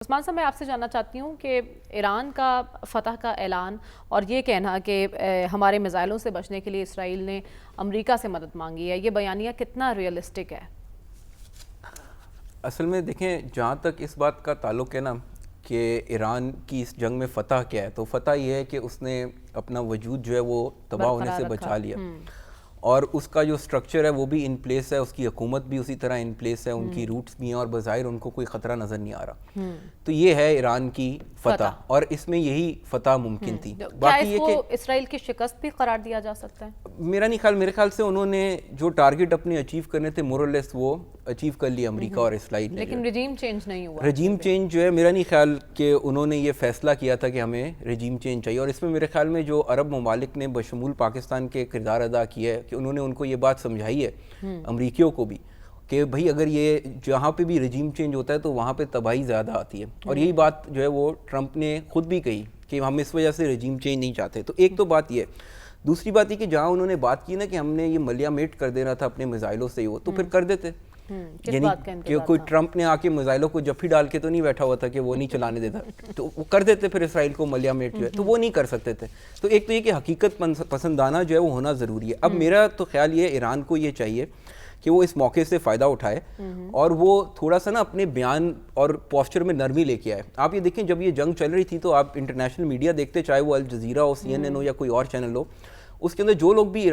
عثمان صاحب، میں آپ سے جاننا چاہتی ہوں کہ ایران کا فتح کا اعلان اور یہ کہنا کہ ہمارے میزائلوں سے بچنے کے لیے اسرائیل نے امریکہ سے مدد مانگی ہے، یہ بیانیہ کتنا ریئلسٹک ہے؟ اصل میں دیکھیں، جہاں تک اس بات کا تعلق ہے نا کہ ایران کی اس جنگ میں فتح کیا ہے، تو فتح یہ ہے کہ اس نے اپنا وجود جو ہے وہ تباہ ہونے سے بچا لیا، اور اس کا جو سٹرکچر ہے وہ بھی ان پلیس ہے، اس کی حکومت بھی اسی طرح ان پلیس ہے، ان کی روٹس بھی ہیں، اور بظاہر ان کو کوئی خطرہ نظر نہیں آ رہا. تو یہ ہے ایران کی فتح، اور اس میں یہی فتح ممکن تھی. باقی یہ کہ اسرائیل کی شکست بھی قرار دیا جا سکتا ہے؟ میرے خیال سے انہوں نے جو ٹارگٹ اپنے اچیو کرنے تھے مور اور لیس وہ اچیو کر لیا امریکہ اور اسرائیل نے. لیکن رجیم چینج نہیں ہوا. رجیم چینج جو ہے، میرا نہیں خیال کہ انہوں نے یہ فیصلہ کیا تھا کہ ہمیں رجیم چینج چاہیے، اور اس میں میرے خیال میں جو عرب ممالک نے بشمول پاکستان کے کردار ادا کیا ہے کہ انہوں نے ان کو یہ بات سمجھائی ہے، امریکیوں کو بھی، کہ بھائی اگر یہ جہاں پہ بھی رجیم چینج ہوتا ہے تو وہاں پہ تباہی زیادہ آتی ہے. اور یہی بات جو ہے وہ ٹرمپ نے خود بھی کہی کہ ہم اس وجہ سے رجیم چینج نہیں چاہتے. تو ایک تو بات یہ ہے. دوسری بات یہ کہ جہاں انہوں نے بات کی نا کہ ہم نے یہ ملیا میٹ کر دینا تھا اپنے میزائلوں سے، وہ تو پھر کر دیتے. یعنی کہ کوئی ٹرمپ نے آ کے میزائلوں کو جفی ڈال کے تو نہیں بیٹھا ہوا تھا کہ وہ نہیں چلانے دیتا، تو وہ کر دیتے پھر اسرائیل کو ملیا میٹ جو ہے، تو وہ نہیں کر سکتے تھے. تو ایک تو یہ کہ حقیقت پسندانہ جو ہے وہ ہونا ضروری ہے. اب میرا تو خیال یہ ہے ایران کو یہ چاہیے کہ وہ اس موقع سے فائدہ اٹھائے اور وہ تھوڑا سا نا اپنے بیان اور پوسچر میں نرمی لے کے آئے. آپ یہ دیکھیں، جب یہ جنگ چل رہی تھی تو آپ انٹرنیشنل میڈیا دیکھتے، چاہے وہ الجزیرہ ہو، CNN ہو، یا کوئی اور چینل ہو، اس کے اندر جو لوگ بھی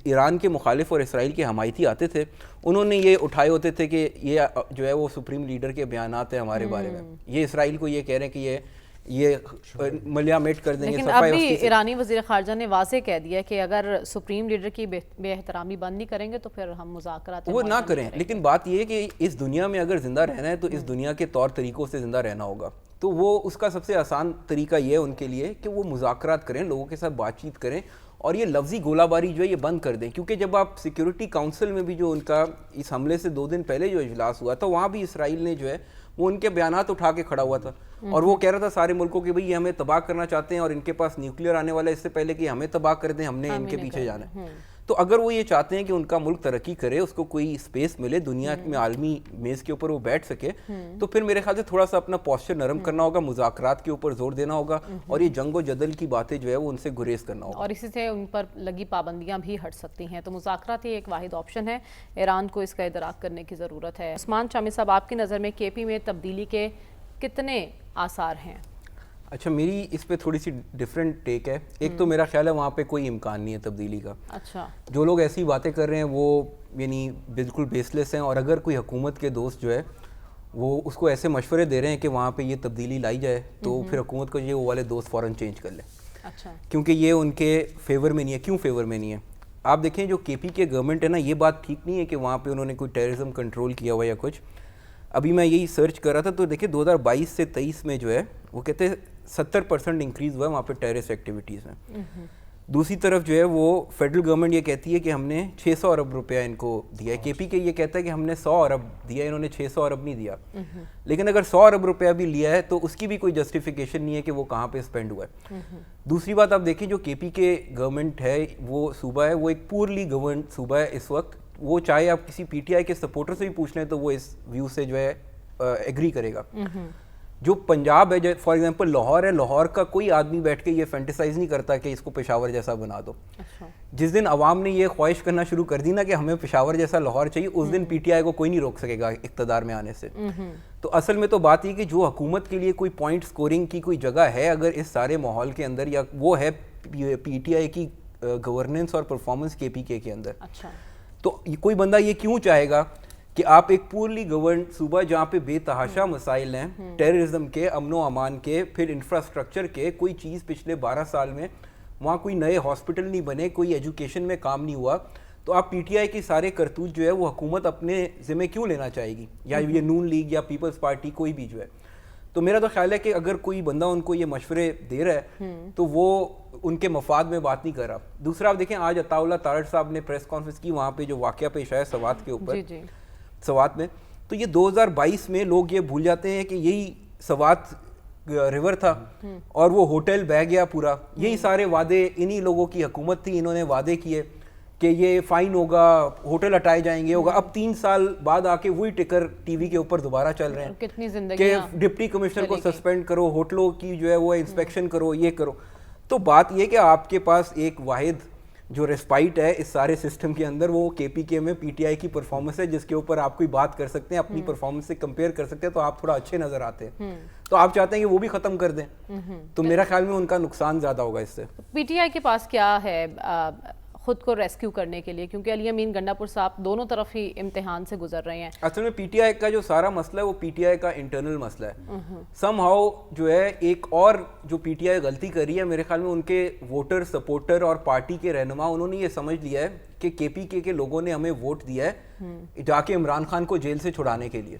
ایران کے مخالف اور اسرائیل کے حمایتی آتے تھے، انہوں نے یہ اٹھائے ہوتے تھے کہ یہ جو ہے وہ سپریم لیڈر کے بیانات ہیں ہمارے بارے میں، یہ اسرائیل کو یہ کہہ رہے ہیں کہ یہ ملیا میٹ کر دیں گے. لیکن اب بھی ایرانی وزیر خارجہ نے واضح کہہ دیا کہ اگر سپریم لیڈر کی بے احترامی بند نہیں کریں گے تو پھر ہم مذاکرات وہ نہ کریں. لیکن بات یہ ہے کہ اس دنیا میں اگر زندہ رہنا ہے تو اس دنیا کے طور طریقوں سے زندہ رہنا ہوگا. تو وہ اس کا سب سے آسان طریقہ یہ ہے ان کے لیے کہ وہ مذاکرات کریں، لوگوں کے ساتھ بات چیت کریں، اور یہ لفظی گولہ باری جو ہے یہ بند کر دیں. کیونکہ جب آپ سیکیورٹی کاؤنسل میں بھی جو ان کا اس حملے سے 2 دن پہلے جو اجلاس ہوا تھا، وہاں بھی اسرائیل نے جو ہے وہ ان کے بیانات اٹھا کے کھڑا ہوا تھا، اور وہ کہہ رہا تھا سارے ملکوں کے بھئی یہ ہمیں تباہ کرنا چاہتے ہیں اور ان کے پاس نیوکلیئر آنے والا ہے، اس سے پہلے کہ ہمیں تباہ کر دیں، ہم نے ان کے پیچھے جانا ہے. تو اگر وہ یہ چاہتے ہیں کہ ان کا ملک ترقی کرے، اس کو کوئی اسپیس ملے دنیا میں، عالمی میز کے اوپر وہ بیٹھ سکے، تو پھر میرے خیال سے تھوڑا سا اپنا پوسچر نرم کرنا ہوگا، مذاکرات کے اوپر زور دینا ہوگا، اور یہ جنگ و جدل کی باتیں جو ہے وہ ان سے گریز کرنا ہوگا. اور اسی سے ان پر لگی پابندیاں بھی ہٹ سکتی ہیں. تو مذاکرات ہی ایک واحد آپشن ہے، ایران کو اس کا ادراک کرنے کی ضرورت ہے. عثمان شامی صاحب، آپ کی نظر میں KP میں تبدیلی کے کتنے آثار ہیں؟ اچھا، میری اس پہ تھوڑی سی ڈیفرنٹ ٹیک ہے. ایک تو میرا خیال ہے وہاں پہ کوئی امکان نہیں ہے تبدیلی کا. اچھا، جو لوگ ایسی باتیں کر رہے ہیں وہ یعنی بالکل بیس لیس ہیں، اور اگر کوئی حکومت کے دوست جو ہے وہ اس کو ایسے مشورے دے رہے ہیں کہ وہاں پہ یہ تبدیلی لائی جائے، تو پھر حکومت کو یہ وہ والے دوست فوراً چینج کر لیں. اچھا، کیونکہ یہ ان کے فیور میں نہیں ہے. کیوں فیور میں نہیں ہے؟ آپ دیکھیں جو KP کے گورنمنٹ ہے نا، یہ بات ٹھیک نہیں ہے کہ وہاں پہ انہوں نے کوئی ٹیررزم کنٹرول کیا ہوا یا کچھ. ابھی میں یہی سرچ کر رہا تھا تو دیکھیں 2022 سے 23 میں جو ہے وہ کہتے ہیں 70% انکریز ہوا ہے وہاں پہ ٹیررسٹ ایکٹیویٹیز میں. دوسری طرف جو ہے وہ فیڈرل گورنمنٹ یہ کہتی ہے کہ ہم نے 600 ارب روپیہ ان کو دیا ہے. KP کے یہ کہتا ہے کہ ہم نے 100 ارب دیا، انہوں نے 600 ارب نہیں دیا. لیکن اگر 100 ارب روپیہ بھی لیا ہے تو اس کی بھی کوئی جسٹیفیکیشن نہیں ہے کہ وہ کہاں پہ اسپینڈ ہوا ہے. دوسری بات آپ دیکھیں جو KP کے گورنمنٹ ہے، وہ صوبہ ہے، وہ ایک پورلی گورنڈ صوبہ ہے اس وقت. وہ چاہے آپ کسی PTI کے سپورٹر سے بھی پوچھ لیں تو وہ اس ویو سے جو ہے ایگری کرے گا. جو پنجاب ہے، فار ایگزامپل لاہور ہے، لاہور کا کوئی آدمی بیٹھ کے یہ فینٹیسائز نہیں کرتا کہ اس کو پشاور جیسا بنا دو. جس دن عوام نے یہ خواہش کرنا شروع کر دی نا کہ ہمیں پشاور جیسا لاہور چاہیے، اس دن PTI کو کوئی نہیں روک سکے گا اقتدار میں آنے سے. تو اصل میں تو بات یہ کہ جو حکومت کے لیے کوئی پوائنٹ سکورنگ کی کوئی جگہ ہے اگر اس سارے ماحول کے اندر، یا وہ ہے PTI کی گورننس اور پرفارمنس KP کے اندر. تو کوئی بندہ یہ کیوں چاہے گا کہ آپ ایک پورلی گورنڈ صوبہ جہاں پہ بے تحاشا مسائل ہیں، ٹیررزم کے، امن و امان کے، پھر انفراسٹرکچر کے، کوئی چیز پچھلے 12 سال میں وہاں کوئی نئے ہاسپٹل نہیں بنے، کوئی ایجوکیشن میں کام نہیں ہوا، تو آپ PTI کی سارے کرتوت جو ہے وہ حکومت اپنے ذمہ کیوں لینا چاہے گی، یا یہ نون لیگ یا پیپلز پارٹی کوئی بھی جو ہے. تو میرا تو خیال ہے کہ اگر کوئی بندہ ان کو یہ مشورے دے رہا ہے تو وہ ان کے مفاد میں بات نہیں کر رہا. دوسرا آپ دیکھیں آج عطا اللہ تارڑ صاحب نے پریس کانفرنس کی، وہاں پہ جو واقعہ پیش آیا سوات کے اوپر، سوات میں، تو یہ 2022 میں لوگ یہ بھول جاتے ہیں کہ یہی سوات ریور تھا اور وہ ہوٹل بہ گیا پورا. یہی سارے وعدے انہی لوگوں کی حکومت تھی، انہوں نے وعدے کیے کہ یہ فائن ہوگا, ہوٹل ہٹائے جائیں گے, ہوگا. اب 3 سال بعد آ کے وہی ٹکر ٹی وی کے اوپر دوبارہ چل رہے ہیں کتنی کہ زندگیاں ڈپٹی کمشنر کو سسپینڈ کرو, ہوٹلوں کی جو ہے وہ انسپیکشن کرو, یہ کرو. تو بات یہ کہ آپ کے پاس ایک واحد جو ریسپائٹ ہے اس سارے سسٹم کے اندر, وہ کے پی کے میں پی ٹی آئی کی پرفارمنس ہے, جس کے اوپر آپ کوئی بات کر سکتے ہیں, اپنی پرفارمنس سے کمپیئر کر سکتے ہیں, تو آپ تھوڑا اچھے نظر آتے ہیں. تو آپ چاہتے ہیں کہ وہ بھی ختم کر دیں, تو میرا خیال میں ان کا نقصان زیادہ ہوگا اس سے. پی ٹی آئی کے پاس کیا ہے خود کو ریسکیو کرنے کے لیے, کیونکہ علی امین گنڈا پور صاحب دونوں طرف ہی امتحان سے گزر رہے ہیں. اصل میں پی ٹی آئی کا جو سارا مسئلہ ہے وہ پی ٹی آئی کا انٹرنل مسئلہ ہے. سم ہاؤ جو ہے ایک اور جو پی ٹی آئی غلطی کری ہے میرے خیال میں, ان کے ووٹر سپورٹر اور پارٹی کے رہنما, انہوں نے یہ سمجھ لیا ہے کہ کے پی کے لوگوں نے ہمیں ووٹ دیا ہے جا کے عمران خان کو جیل سے چھڑانے کے لیے,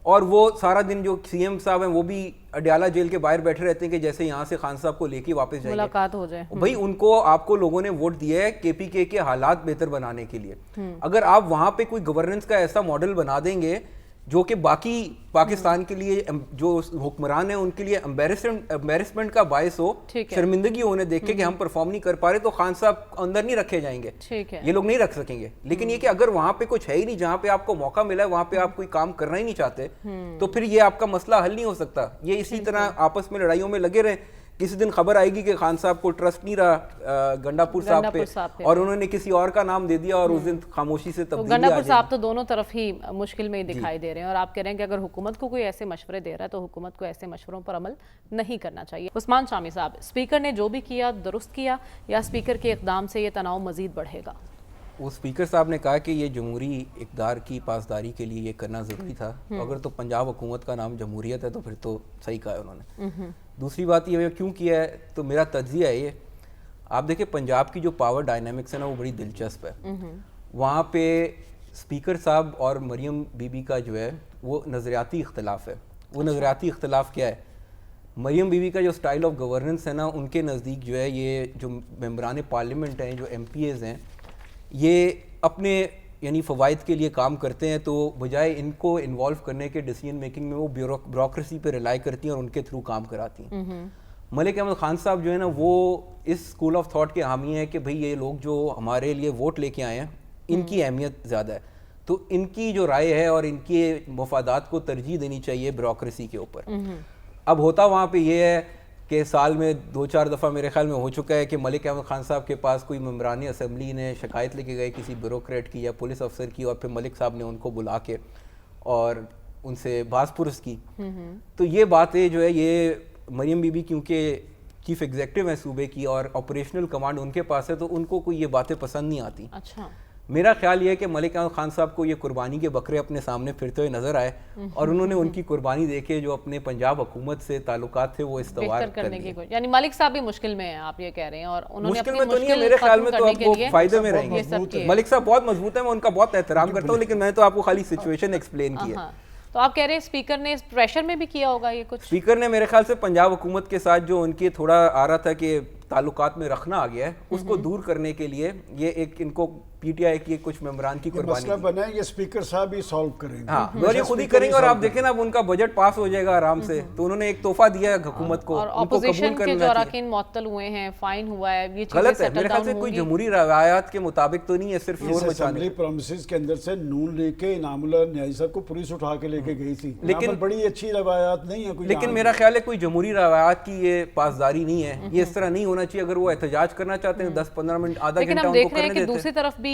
اور وہ سارا دن جو سی ایم صاحب ہیں وہ بھی اڈیالہ جیل کے باہر بیٹھے رہتے ہیں کہ جیسے یہاں سے خان صاحب کو لے کے واپس جائیں گے, ملاقات ہو جائے. بھائی ان کو آپ کو لوگوں نے ووٹ دیا ہے کے پی کے حالات بہتر بنانے کے لیے. اگر آپ وہاں پہ کوئی گورننس کا ایسا ماڈل بنا دیں گے جو کہ باقی پاکستان کے لیے جو حکمران ہیں ان کے لیے امبیرسمنٹ کا باعث ہو, شرمندگی ہونے دیکھے کہ ہم پرفارم نہیں کر پا رہے, تو خان صاحب اندر نہیں رکھے جائیں گے, یہ لوگ نہیں رکھ سکیں گے. لیکن یہ کہ اگر وہاں پہ کچھ ہے ہی نہیں, جہاں پہ آپ کو موقع ملا ہے وہاں پہ آپ کوئی کام کرنا ہی نہیں چاہتے, تو پھر یہ آپ کا مسئلہ حل نہیں ہو سکتا. یہ اسی طرح آپس میں لڑائیوں میں لگے رہے, کسی دن خبر آئے گی کہ خان صاحب کو ٹرسٹ نہیں رہا گنڈا پور صاحب پہ, اور انہوں نے کسی اور کا نام دے دیا, اور اس دن خاموشی سے تبدیلی. گنڈا پور صاحب تو دونوں طرف ہی مشکل میں ہی دکھائی دے رہے ہیں, اور آپ کہہ رہے ہیں کہ اگر حکومت کو کوئی ایسے مشورے دے رہا ہے تو حکومت کو ایسے مشوروں پر عمل نہیں کرنا چاہیے. عثمان شامی صاحب, اسپیکر نے جو بھی کیا درست کیا, یا اسپیکر کے اقدام سے یہ تناؤ مزید بڑھے گا؟ وہ اسپیکر صاحب نے کہا کہ یہ جمہوری اقدار کی پاسداری کے لیے یہ کرنا ضروری تھا. اگر تو پنجاب حکومت کا نام جمہوریت ہے تو پھر تو صحیح کہا ہے انہوں نے. دوسری بات یہ کیوں کیا ہے, تو میرا تجزیہ ہے یہ, آپ دیکھیں پنجاب کی جو پاور ڈائنامکس ہے نا وہ بڑی دلچسپ ہے. وہاں پہ اسپیکر صاحب اور مریم بی بی کا جو ہے وہ نظریاتی اختلاف ہے. وہ نظریاتی اختلاف کیا ہے, مریم بی بی کا جو سٹائل آف گورننس ہے نا, ان کے نزدیک جو ہے یہ جو ممبران پارلیمنٹ ہیں, جو ایم پی ایز ہیں, یہ اپنے یعنی فوائد کے لیے کام کرتے ہیں, تو بجائے ان کو انوالو کرنے کے ڈیسیجن میکنگ میں وہ بیوروکریسی پہ ریلائی کرتی ہیں اور ان کے تھرو کام کراتی ہیں. ملک احمد خان صاحب جو ہے نا وہ اس اسکول آف تھاٹ کے حامی ہیں کہ بھئی یہ لوگ جو ہمارے لیے ووٹ لے کے آئے ہیں ان کی اہمیت زیادہ ہے, تو ان کی جو رائے ہے اور ان کے مفادات کو ترجیح دینی چاہیے بیوروکریسی کے اوپر. اب ہوتا وہاں پہ یہ ہے کہ سال میں 2-4 دفعہ میرے خیال میں ہو چکا ہے کہ ملک احمد خان صاحب کے پاس کوئی ممبران اسمبلی نے شکایت لے کے گئے کسی بیوروکریٹ کی یا پولیس افسر کی, اور پھر ملک صاحب نے ان کو بلا کے اور ان سے باز پرس کی. تو یہ باتیں جو ہے یہ مریم بی بی کیونکہ چیف ایگزیکٹو ہیں صوبے کی اور آپریشنل کمانڈ ان کے پاس ہے, تو ان کو کوئی یہ باتیں پسند نہیں آتی. اچھا, میرا خیال یہ ہے کہ ملک احمد خان صاحب کو یہ قربانی کے بکرے اپنے سامنے پھرتے ہوئے نظر آئے, اور انہوں نے ان کی قربانی دے کے جو اپنے پنجاب حکومت سے تعلقات تھے وہ استوار کر لیے. یعنی ملک صاحب بھی مشکل میں ہیں آپ یہ کہہ رہے ہیں, اور انہوں نے مشکل میں تو نہیں ہے میرے خیال میں, تو آپ کو فائدے میں رہیں گے. ملک صاحب بہت مضبوط ہیں, میں ان کا بہت احترام کرتا ہوں, لیکن میں تو آپ کو خالی سچویشن ایکسپلین کی ہے. تو آپ کہہ رہے ہیں اسپیکر نے پریشر میں بھی کیا ہوگا یہ کچھ؟ اسپیکر نے میرے خیال سے پنجاب حکومت کے ساتھ جو ان کے تھوڑا آ رہا تھا کہ تعلقات میں رکھنا آ گیا ہے, اس کو دور کرنے کے لیے یہ ایک ان کو پی ٹی آئی کی کچھ ممبران کی قربانی مسئلہ بنا ہے, یہ اسپیکر صاحب ہی سالو کریں گے. ہاں, اور یہ خود ہی کریں گے, اور آپ دیکھیں نا اب ان کا بجٹ پاس ہو جائے گا آرام سے, تو انہوں نے ایک تحفہ دیا ہے حکومت کو, اور اپوزیشن کے جو اراکین معطل ہوئے ہیں, فائن ہوا ہے, یہ چیزیں غلط ہے میرے خیال سے, کوئی جمہوری روایات کے مطابق تو نہیں ہے, صرف شور مچانے. اسمبلی پرمیسز کے اندر سے نون لیگ کے انعام اللہ نیازی صاحب کو پولیس اٹھا کے لے کے گئی تھی, لیکن بڑی اچھی روایات نہیں ہے. لیکن میرا خیال ہے کوئی جمہوری روایات کی یہ پاسداری نہیں ہے, یہ اس طرح نہیں ہونا چاہیے. اگر وہ احتجاج کرنا چاہتے ہیں 10-15 منٹ آدھا گھنٹہ ان کو کرنے دیتے ہیں. لیکن ہم دیکھ رہے ہیں کہ دوسری طرف بھی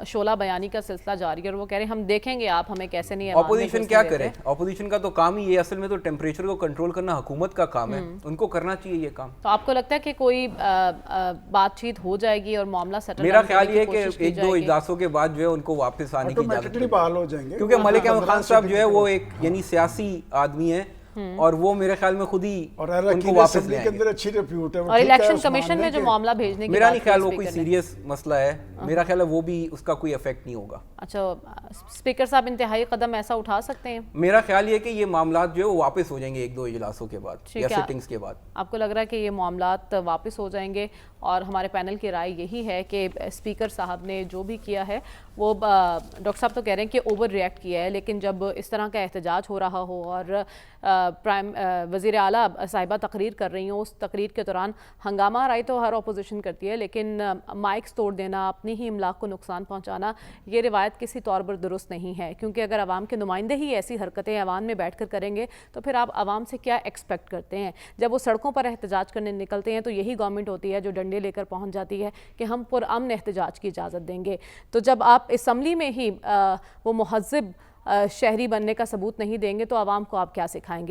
شعلہ بیانی کا سلسلہ جاری ہے, اور وہ کہہ رہے ہیں ہم دیکھیں گے آپ ہمیں کیسے نہیں. اپوزیشن کیا کرے, اپوزیشن کا تو کام ہی یہ, اصل میں تو ٹیمپریچر کو کنٹرول کرنا حکومت کا کام ہے, ان کو کرنا چاہیے یہ کام. تو آپ کو لگتا ہے کہ کوئی بات چیت ہو جائے گی اور معاملہ سیٹل؟ میرا خیال یہ ہے کہ 1-2 اجلاسوں کے بعد جو ہے ان کو واپس آنے کی اجازت ہے, بحال ہو جائیں گے, کیونکہ ملک احمد خان صاحب جو ہے وہ ایک یعنی سیاسی آدمی ہے, اور وہ میرے خیال میں خود ہی ان کو واپس لے آئیں گے. اور الیکشن کمیشن میں جو معاملہ بھیجنے کی میرا نہیں خیال وہ کوئی سیریس مسئلہ ہے, میرا خیال ہے وہ بھی اس کا کوئی افیکٹ نہیں ہوگا. اچھا, اسپیکر صاحب انتہائی قدم ایسا اٹھا سکتے ہیں؟ میرا خیال یہ کہ یہ معاملات جو ہے وہ واپس ہو جائیں گے 1-2 اجلاسوں کے بعد یا سٹنگز کے بعد. آپ کو لگ رہا ہے کہ یہ معاملات واپس ہو جائیں گے؟ اور ہمارے پینل کی رائے یہی ہے کہ اسپیکر صاحب نے جو بھی کیا ہے وہ ڈاکٹر صاحب تو کہہ رہے ہیں کہ اوور ریئیکٹ کیا ہے، لیکن جب اس طرح کا احتجاج ہو رہا ہو اور وزیر اعلیٰ صاحبہ تقریر کر رہی ہوں، اس تقریر کے دوران ہنگامہ آرائی تو ہر اپوزیشن کرتی ہے، لیکن مائکس توڑ دینا، اپنی ہی املاک کو نقصان پہنچانا، یہ روایت کسی طور پر درست نہیں ہے، کیونکہ اگر عوام کے نمائندے ہی ایسی حرکتیں عوام میں بیٹھ کر کریں گے تو پھر آپ عوام سے کیا ایکسپیکٹ کرتے ہیں؟ جب وہ سڑکوں پر احتجاج کرنے نکلتے ہیں تو یہی گورنمنٹ ہوتی ہے جو ڈنڈے لے کر پہنچ جاتی ہے کہ ہم پرامن احتجاج کی اجازت دیں گے۔ تو جب آپ اسمبلی میں ہی وہ مہذب شہری بننے کا ثبوت نہیں دیں گے تو عوام کو آپ کیا سکھائیں گے؟